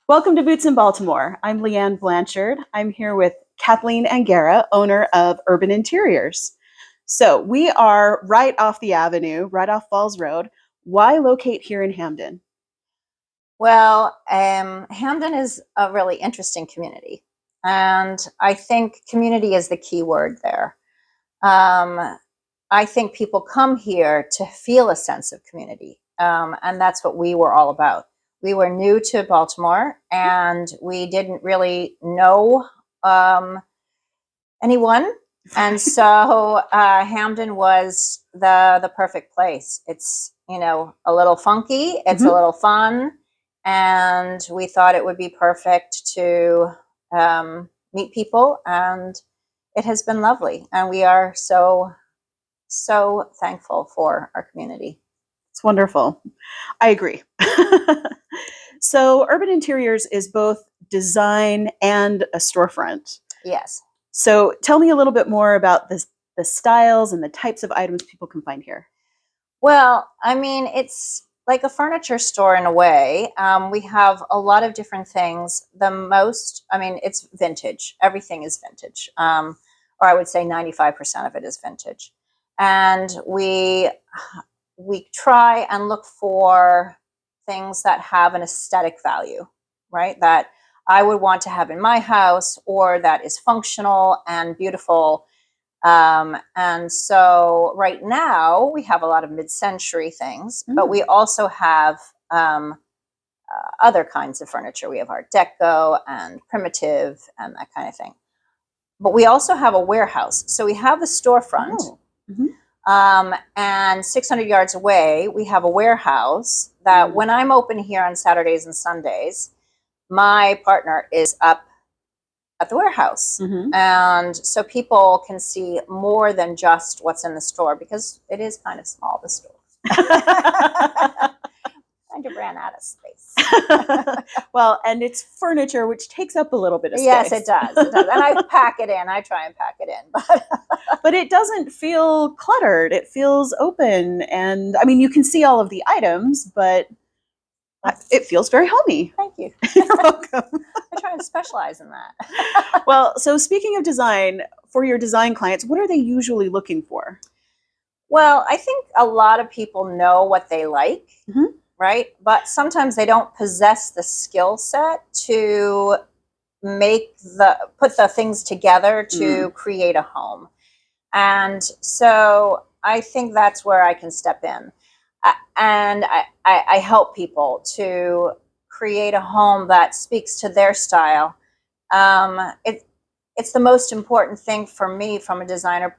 Welcome to Boots in Baltimore. I'm LeeAnn Blanchard. I'm here with Kathleen Anguera, owner of Urban Interiors. So we are right off the avenue, right off Falls Road. Why locate here in Hamden? Well, Hamden is a really interesting community, and I think community is the key word there. Um, I think people come here to feel a sense of community, and that's what we were all about. We were new to Baltimore, and we didn't really know anyone, and so Hamden was the perfect place. It's a little funky, it's a Mhm. little fun, and we thought it would be perfect to meet people, and it has been lovely, and we are so thankful for our community. It's wonderful. I agree. So Urban Interiors is both design and a storefront. Yes. So tell me a little bit more about the styles and the types of items people can find here. Well, I mean, it's like a furniture store in a way. We have a lot of different things. It's vintage. Everything is vintage. Or I would say 95% of it is vintage. And we try and look for things that have an aesthetic value, right? That I would want to have in my house, or that is functional and beautiful. And so right now we have a lot of mid-century things, but we also have other kinds of furniture. We have Art Deco and primitive and that kind of thing. But we also have a warehouse. So we have the storefront, Oh. Mhm. and 600 yards away, we have a warehouse that when I'm open here on Saturdays and Sundays, my partner is up at the warehouse. Mhm. And so people can see more than just what's in the store, because it is kind of small, the store. Kind of ran out of space. Well, and it's furniture, which takes up a little bit of space. Yes, it does. It does. And I pack it in. I try and pack it in. But it doesn't feel cluttered. It feels open. And I mean, you can see all of the items, but it feels very homey. Thank you. You're welcome. I try and specialize in that. Well, so speaking of design, for your design clients, what are they usually looking for? Well, I think a lot of people know what they like, Mhm. right? But sometimes they don't possess the skill set to put the things together to create a home. And so I think that's where I can step in. And I help people to create a home that speaks to their style. It's the most important thing for me from a designer,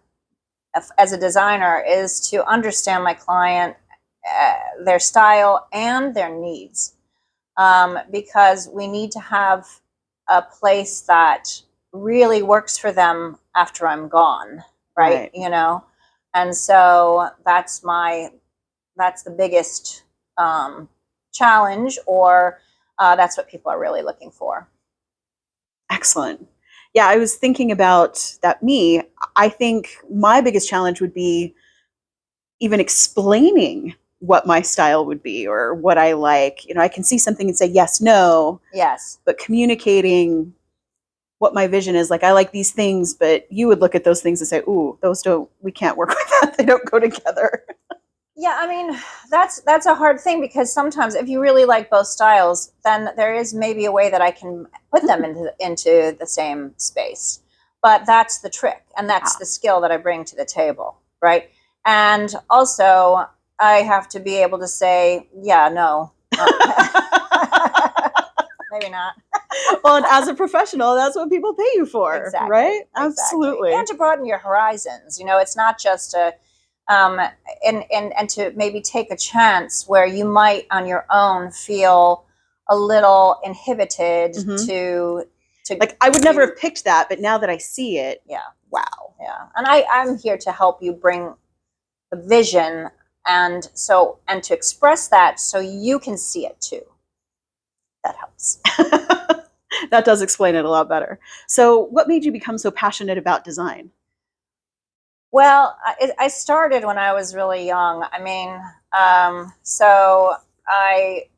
as a designer, is to understand my client, their style and their needs, because we need to have a place that really works for them after I'm gone, right? And so that's the biggest challenge, or that's what people are really looking for. Excellent. Yeah, I was thinking about that. I think my biggest challenge would be even explaining what my style would be or what I like. I can see something and say yes, no. Yes. But communicating what my vision is, like, I like these things, but you would look at those things and say, ooh, we can't work with that. They don't go together. Yeah, I mean, that's a hard thing, because sometimes if you really like both styles, then there is maybe a way that I can put them into the same space. But that's the trick, and that's the skill that I bring to the table, right? And also, I have to be able to say, yeah, no. Maybe not. Well, and as a professional, that's what people pay you for, exactly, right? Exactly. Absolutely. And to broaden your horizons. It's not just and to maybe take a chance where you might on your own feel a little inhibited to like, I would never have picked that, but now that I see it, yeah, wow. Yeah. And I'm here to help you bring the vision, and to express that so you can see it too. That helps. That does explain it a lot better. So what made you become so passionate about design? Well, I started when I was really young. I mean, so I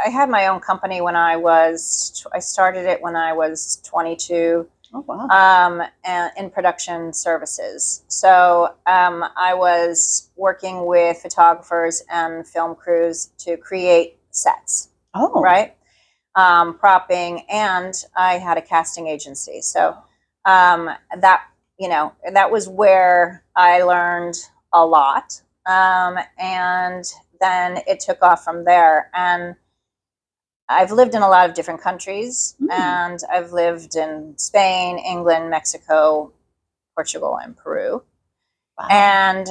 I had my own company when I started it when I was 22. Oh, wow. And in production services. So I was working with photographers and film crews to create sets, Oh, right? Propping, and I had a casting agency. So that, that was where I learned a lot. And then it took off from there. And I've lived in a lot of different countries, and I've lived in Spain, England, Mexico, Portugal, and Peru. wow. And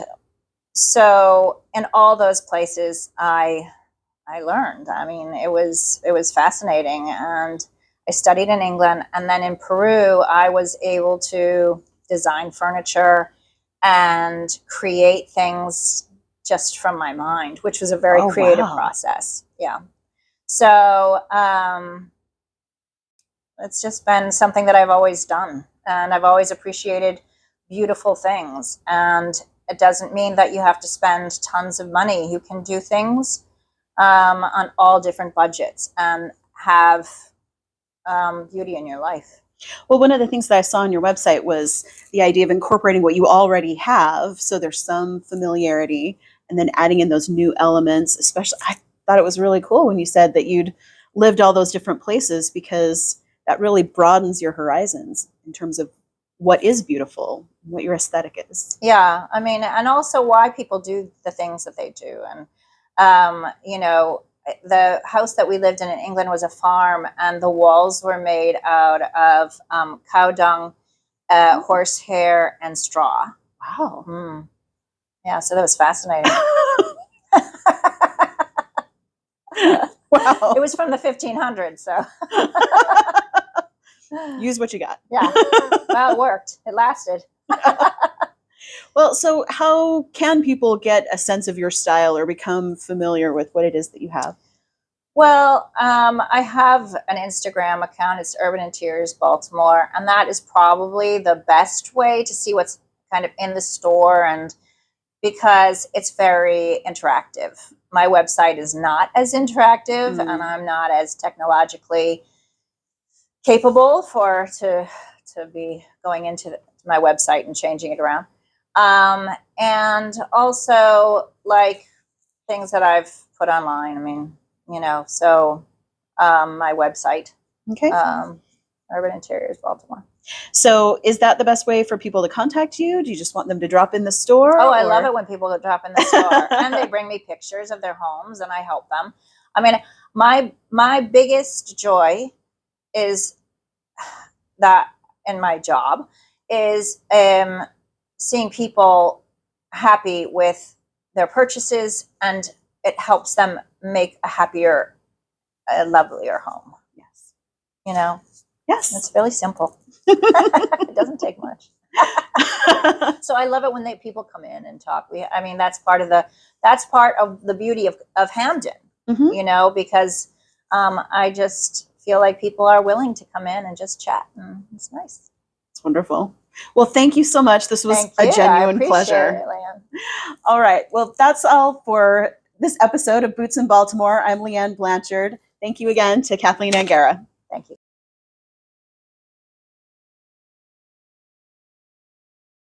so in all those places, I learned. I mean, it was fascinating, and I studied in England, and then in Peru, I was able to design furniture and create things just from my mind, which was a very creative process. Yeah. So it's just been something that I've always done, and I've always appreciated beautiful things. And it doesn't mean that you have to spend tons of money. You can do things on all different budgets and have beauty in your life. Well, one of the things that I saw on your website was the idea of incorporating what you already have, so there's some familiarity, and then adding in those new elements. Especially, I thought it was really cool when you said that you'd lived all those different places, because that really broadens your horizons in terms of what is beautiful, what your aesthetic is. Yeah, I mean, and also why people do the things that they do. And the house that we lived in England was a farm, and the walls were made out of cow dung, horsehair, and straw. Wow. Mm. Yeah, so that was fascinating. Wow. It was from the 1500s, so. Use what you got. Yeah. Well, it worked. It lasted. Well, so how can people get a sense of your style or become familiar with what it is that you have? Well, I have an Instagram account. It's Urban Interiors Baltimore, and that is probably the best way to see what's kind of in the store, and because it's very interactive. My website is not as interactive, and I'm not as technologically capable to be going into my website and changing it around. And also, like, things that I've put online. I mean, so my website, Okay. Urban Interiors Baltimore. So is that the best way for people to contact you? Do you just want them to drop in the store? Oh, I love it when people drop in the store and they bring me pictures of their homes, and I help them. I mean, my biggest joy is that in my job is seeing people happy with their purchases, and it helps them make a happier, lovelier home. Yes. Yes, it's really simple. It doesn't take much. So I love it when people come in and talk. That's part of the beauty of Hamden, because I just feel like people are willing to come in and just chat, and it's nice. It's wonderful. Well, thank you so much. This was a genuine pleasure. It, LeeAnn. All right. Well, that's all for this episode of Boots in Baltimore. I'm LeeAnn Blanchard. Thank you again to Kathleen Anguera.